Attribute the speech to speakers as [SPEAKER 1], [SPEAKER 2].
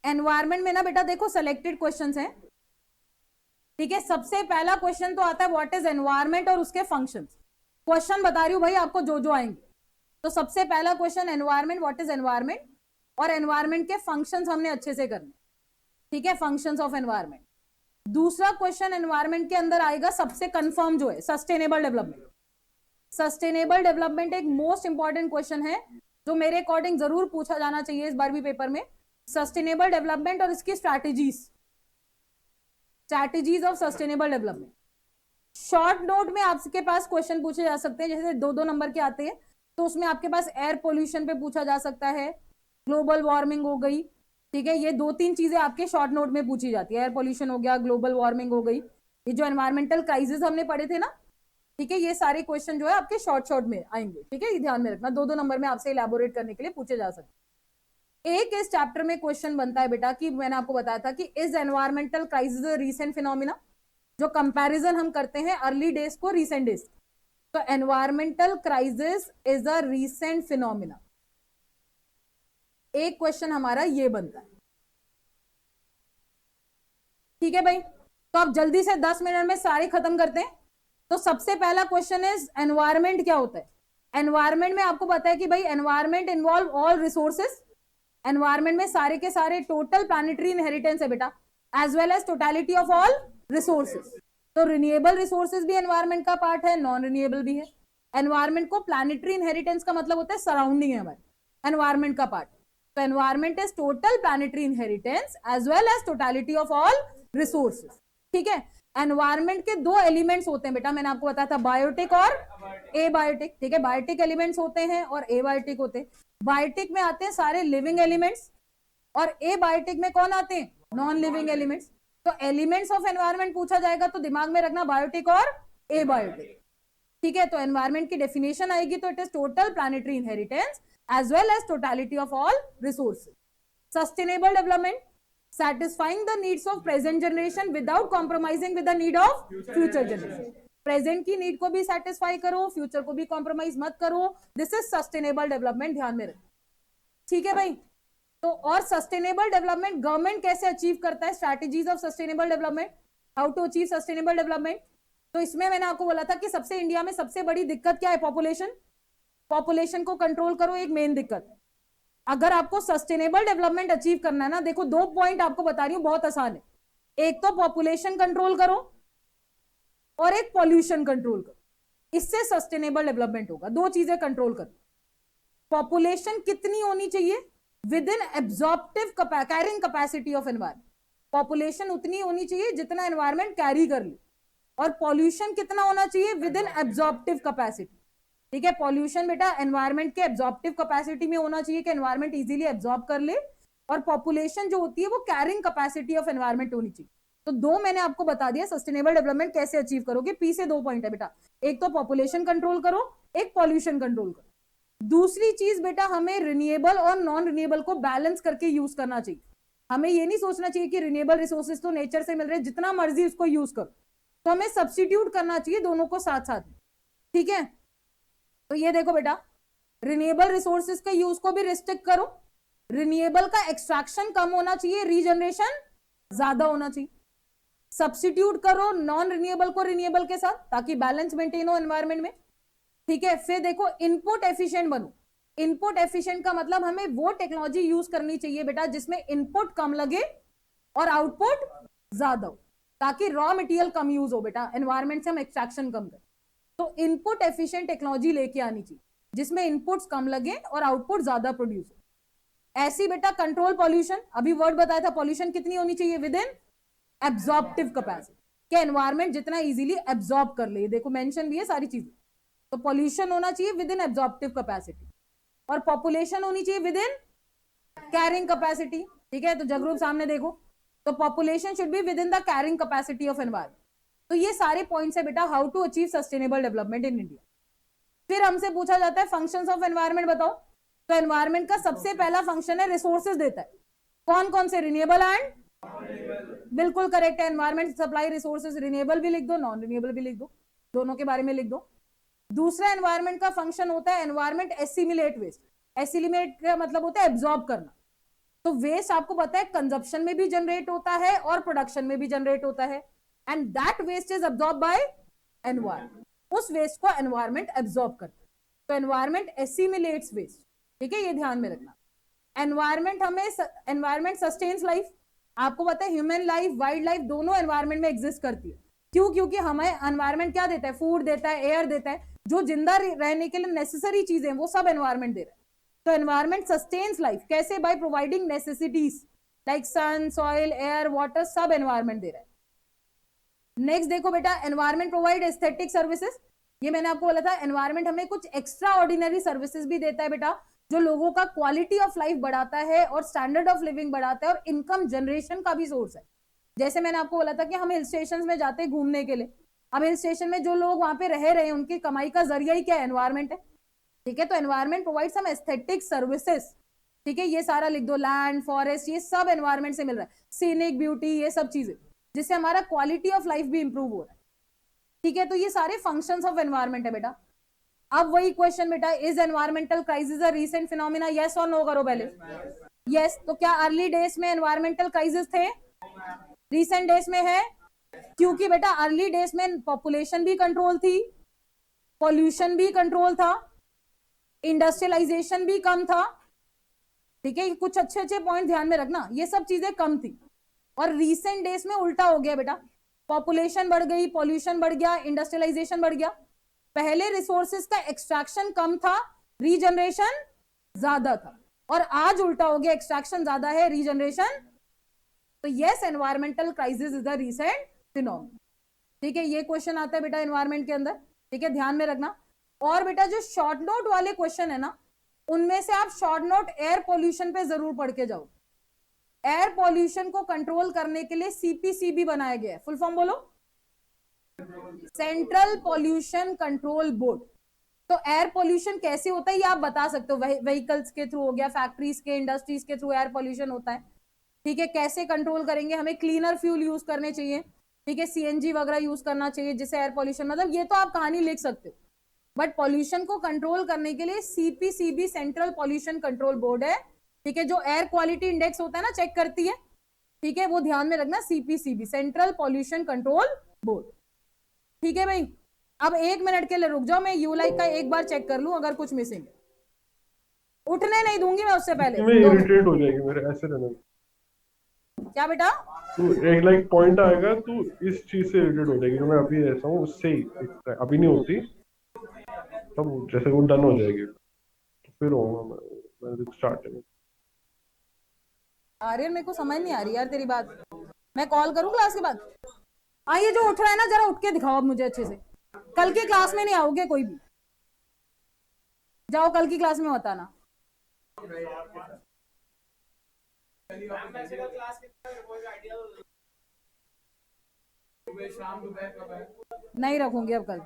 [SPEAKER 1] Environment में ना बेटा देखो सेलेक्टेड क्वेश्चंस हैं, ठीक है। सबसे पहला क्वेश्चन तो आता है व्हाट इज एनवायरमेंट और उसके फंक्शंस। क्वेश्चन बता रही हूं भाई आपको जो जो आएंगे। तो सबसे पहला question environment, what is environment, और एनवायरमेंट के फंक्शंस हमने अच्छे से करने, ठीक है, फंक्शंस ऑफ एनवायरमेंट। दूसरा क्वेश्चन एनवायरमेंट के अंदर आएगा सबसे कंफर्म जो है सस्टेनेबल डेवलपमेंट। सस्टेनेबल डेवलपमेंट एक मोस्ट इंपॉर्टेंट क्वेश्चन है जो मेरे अकॉर्डिंग जरूर पूछा जाना चाहिए इस बार भी पेपर में। सस्टेनेबल डेवलपमेंट और इसकी strategies of sustainable development. Short note में आपके पास क्वेश्चन पूछे जा सकते हैं, जैसे 2-2 नंबर के आते हैं, तो उसमें आपके पास एयर पोल्यूशन पे पूछा जा सकता है, ग्लोबल वार्मिंग हो गई, ठीक है, ये 2-3 चीजें आपके शॉर्ट नोट में पूछी जाती है। एयर पोल्यूशन हो गया, ग्लोबल वार्मिंग हो गई, ये जो एनवायरमेंटल क्राइसिस हमने पढ़े थे ना, ठीक है, ये सारे क्वेश्चन जो है आपके शॉर्ट में आएंगे, ठीक है, ये ध्यान में रखना। 2-2 नंबर में आपसे इलेबोरेट करने के लिए पूछे जा सकते हैं। एक इस चैप्टर में क्वेश्चन बनता है बेटा कि मैंने आपको बताया था कि is environmental crisis recent phenomena, जो कंपैरिजन हम करते हैं अर्ली डेज को रीसेंट डेज। तो environmental crisis is a recent phenomena, एक क्वेश्चन हमारा ये बनता है, ठीक है भाई। तो आप जल्दी से 10 मिनट में सारे खत्म करते हैं। तो सबसे पहला क्वेश्चन इज एनवायरमेंट क्या होता है। एनवायरमेंट में आपको पता है कि भाई environment involve all resources. Environment में सारे के सारे टोटल प्लैनेटरी इनहेरिटेंस है बेटा, as well as totality of all resources. तो रिन्यूएबल रिसोर्सेज भी एनवायरमेंट का पार्ट है, नॉन रिन्यूएबल भी है। एनवायरमेंट को प्लैनेटरी इनहेरिटेंस का मतलब होता है सराउंडिंग है हमारे एनवायरमेंट का पार्ट। तो environment is total planetary inheritance as well as totality of all resources, ठीक है। एनवायरमेंट के 2 एलिमेंट्स होते हैं बेटा, मैंने आपको बताया था बायोटिक और एबायोटिक, ठीक है। बायोटिक एलिमेंट्स होते हैं और एबायोटिक होते हैं। बायोटिक में आते हैं सारे लिविंग एलिमेंट्स और एबायोटिक में कौन आते हैं, नॉन लिविंग एलिमेंट्स। तो एलिमेंट्स ऑफ एनवायरमेंट पूछा जाएगा तो दिमाग में रखना बायोटिक और एबायोटिक, ठीक है। तो एनवायरमेंट की डेफिनेशन आएगी तो it is total planetary inheritance as well as totality of all resources. Sustainable development, satisfying the needs of present generation without compromising with the need of future generation। Present की need को भी satisfy करो, future को भी compromise मत करो, this is sustainable development, ध्यान में रखो, ठीक है भाई। तो और सस्टेनेबल डेवलपमेंट गवर्नमेंट कैसे अचीव करता है, strategies of sustainable development, how to achieve sustainable development. तो इसमें मैंने आपको बोला था कि सबसे इंडिया में सबसे बड़ी दिक्कत क्या है, पॉपुलेशन। पॉपुलेशन को कंट्रोल करो, एक मेन दिक्कत। अगर आपको सस्टेनेबल डेवलपमेंट अचीव करना है ना, देखो 2 पॉइंट आपको बता रही हूं, बहुत आसान है। एक तो पॉपुलेशन कंट्रोल करो और एक पॉल्यूशन कंट्रोल करो, इससे सस्टेनेबल डेवलपमेंट होगा। 2 चीजें कंट्रोल करो। पॉपुलेशन कितनी होनी चाहिए, with in absorptive carrying capacity of environment. Population उतनी होनी चाहिए जितना एनवायरमेंट कैरी कर ले। और पॉल्यूशन कितना होना चाहिए, विद इन एब्जॉर्प्टिव कैपेसिटी, ठीक है। पॉल्यूशन बेटा एनवायरमेंट के एब्जॉर्प्टिव कैपेसिटी में होना चाहिए कि एनवायरमेंट इजीली एब्जॉर्ब कर ले, और पॉपुलेशन जो होती है वो कैरिंग कैपेसिटी ऑफ एनवायरमेंट होनी चाहिए। तो 2 मैंने आपको बता दिया सस्टेनेबल डेवलपमेंट कैसे अचीव करोगे। पी से 2 पॉइंट है बेटा, एक तो पॉपुलेशन कंट्रोल करो, एक पॉल्यूशन कंट्रोल करो। दूसरी चीज बेटा हमें रिन्यूएबल और नॉन रिन्यूएबल को बैलेंस करके यूज करना चाहिए। हमें ये नहीं सोचना चाहिए कि रिन्यूएबल रिसोर्सेज तो नेचर से मिल रहे हैं, जितना मर्जी उसको यूज करो। तो हमें सब्स्टिट्यूट करना चाहिए दोनों को साथ साथ, ठीक है। तो ये देखो बेटा, रिन्यूएबल रिसोर्सेज के यूज को भी रिस्ट्रिक्ट करो, रिन्यूएबल का एक्सट्रैक्शन कम होना चाहिए, रीजनरेशन ज्यादा होना चाहिए। सब्स्टिट्यूट करो नॉन रिन्यूएबल को रिन्यूएबल के साथ ताकि बैलेंस मेंटेन हो एनवायरमेंट में, ठीक है। फिर देखो इनपुट एफिशिएंट बनो। इनपुट एफिशिएंट का मतलब हमें वो टेक्नोलॉजी यूज करनी चाहिए बेटा जिसमें इनपुट कम लगे और आउटपुट ज्यादा हो, ताकि रॉ मटेरियल कम यूज हो बेटा, एनवायरमेंट से हम एक्सट्रैक्शन कम करें। तो इनपुट एफिशिएंट टेक्नोलॉजी लेके आनी चाहिए जिसमें इनपुट्स कम लगे और आउटपुट ज्यादा प्रोड्यूस हो। ऐसी बेटा कंट्रोल पॉल्यूशन, अभी वर्ड बताया था, पॉल्यूशन कितनी होनी चाहिए, विद इन एब्जॉर्प्टिव कैपेसिटी, कि एनवायरमेंट जितना इजीली एब्जॉर्ब कर ले। देखो मेंशन भी है सारी चीजें। तो पॉल्यूशन होना चाहिए विद इन एब्जॉर्प्टिव कैपेसिटी, और पॉपुलेशन होनी चाहिए विद इन कैरिंग कैपेसिटी, ठीक है। तो जगरूप सामने देखो, तो population should be within the carrying capacity of environment. तो ये सारे पॉइंट्स है बेटा how to achieve sustainable development in India. फिर हमसे पूछा जाता है फंक्शंस ऑफ एनवायरमेंट बताओ। तो एनवायरमेंट का सबसे पहला फंक्शन है रिसोर्सेज देता है, कौन कौन से, रिन्यूएबल एंड, बिल्कुल करेक्ट है। एनवायरमेंट सप्लाई रिसोर्सेज, रिन्यूएबल भी लिख दो, नॉन रिन्यूएबल भी लिख दो, दोनों के बारे में लिख दो। दूसरा एनवायरमेंट का फंक्शन होता है एनवायरमेंट एसिमिलेट वेस्ट। एसिमिलेट का मतलब होता है एब्जॉर्ब करना। तो वेस्ट आपको पता है कंजप्शन में भी जनरेट होता है और प्रोडक्शन में भी जनरेट होता है, and that waste is absorb by environment. उस वेस्ट को एनवायरमेंट एब्सॉर्ब करता है, तो एनवायरमेंट एसिमिलेट्स वेस्ट। ठीक है, ये ध्यान में रखना। Environment sustains life. आपको पता है ह्यूमन लाइफ, वाइल्ड लाइफ दोनों एनवायरमेंट में एग्जिस्ट करती है। क्यों? क्योंकि हमें एनवायरमेंट क्या देता है? फूड देता है, एयर देता है, जो जिंदा रहने के लिए नेसेसरी चीजें वो सब एनवायरमेंट दे रहा है। तो एनवायरमेंट सस्टेन्स लाइफ कैसे? By providing necessities like sun, soil, air, water, सब एनवायरमेंट दे रहा है। नेक्स्ट देखो बेटा, एनवायरमेंट प्रोवाइड एस्थेटिक सर्विसेज। ये मैंने आपको बोला था, एनवायरमेंट हमें कुछ एक्स्ट्रा ऑर्डिनरी सर्विसेज भी देता है बेटा, जो लोगों का क्वालिटी ऑफ लाइफ बढ़ाता है और स्टैंडर्ड ऑफ लिविंग बढ़ाता है और इनकम जनरेशन का भी सोर्स है। जैसे मैंने आपको बोला था कि हम हिल स्टेशन में जाते हैं घूमने के लिए, अब हिल स्टेशन में जो लोग वहां पे रह रहे हैं उनकी कमाई का जरिया ही क्या है? एनवायरमेंट है। ठीक है, तो environment provide some aesthetic services. ठीक है, ये सारा लिख दो, लैंड, फॉरेस्ट, ये सब एनवायरमेंट से मिल रहा है, सीनिक ब्यूटी, ये सब चीजें, जिससे हमारा क्वालिटी ऑफ लाइफ भी इंप्रूव हो रहा है। ठीक है, तो ये सारे फंक्शंस ऑफ एनवायरमेंट है बेटा। अब वही क्वेश्चन बेटा, is environmental crisis a recent phenomena? Yes और नो करो पहले। यस, तो क्या अर्ली डेज में एनवायरमेंटल क्राइसिस थे? रीसेंट डेज में है, क्योंकि बेटा अर्ली डेज में पॉपुलेशन भी कंट्रोल थी, पॉल्यूशन भी कंट्रोल था, इंडस्ट्रियलाइजेशन भी कम था। ठीक है, कुछ अच्छे अच्छे पॉइंट ध्यान में रखना, ये सब चीजें कम थी। और रीसेंट डेज में उल्टा हो गया बेटा, पॉपुलेशन बढ़ गई, पॉल्यूशन बढ़ गया, इंडस्ट्रियलाइजेशन बढ़ गया। पहले रिसोर्सेज का एक्सट्रैक्शन कम था, रीजनरेशन ज्यादा था, और आज उल्टा हो गया, एक्सट्रैक्शन ज्यादा है, रीजनरेशन। तो yes, environmental crisis is the recent phenomena. ठीक है, ये क्वेश्चन आता है बेटा एनवायरमेंट के अंदर। ठीक है, ध्यान में रखना। और बेटा जो शॉर्ट नोट वाले क्वेश्चन है ना, उनमें से आप शॉर्ट नोट एयर पोल्यूशन पे जरूर पढ़ के जाओ। एयर पोल्यूशन को कंट्रोल करने के लिए सीपीसीबी बनाया गया है, फुल फॉर्म बोलो, सेंट्रल पॉल्यूशन कंट्रोल बोर्ड। तो एयर पोल्यूशन कैसे होता है ये आप बता सकते हो, व्हीकल्स के थ्रू हो गया, फैक्ट्रीज के, इंडस्ट्रीज के थ्रू एयर पोल्यूशन होता है। ठीक है, कैसे कंट्रोल करेंगे? हमें क्लीनर फ्यूल यूज करने चाहिए। ठीक है, सीएनजी वगैरह यूज करना चाहिए, जिससे एयर पोल्यूशन, मतलब ये तो आप कहानी लिख सकते हो, बट पॉल्यूशन को कंट्रोल करने के लिए CPCB, central pollution control board है। ठीक है, जो एयर क्वालिटी इंडेक्स होता है ना, चेक करती है। ठीक है, वो ध्यान में रखना, CPCB, central pollution control board. ठीक है भाई, अब 1 मिनट के लिए रुक जाओ, मैं यूलाइक का एक बार चेक कर लूं, अगर कुछ मिसिंग है। उठने नहीं दूंगी मैं उससे पहले।
[SPEAKER 2] मैं इरिटेट हो जाएगी मेरे ऐसे रहने में।
[SPEAKER 1] क्या बेटा?
[SPEAKER 2] तू एक लाइक पॉइंट आएगा, तू इस चीज से इरिटेट हो जाएगी, जो मैं अभी ऐसा हूँ उससे ही, अभी नहीं होती, तब जैसे वो डन हो जाएगी तो फिर होगा मैं स्टार्ट है।
[SPEAKER 1] आर्यन, मेरे को समझ नहीं आ रही यार तेरी बात, मैं कॉल करूं क्लास के बाद? हाँ, ये जो उठ रहा है ना, जरा उठ के दिखाओ अब मुझे अच्छे से। कल की क्लास में नहीं आओगे कोई भी, जाओ कल की क्लास में बताना। नहीं रखूंगी अब कल।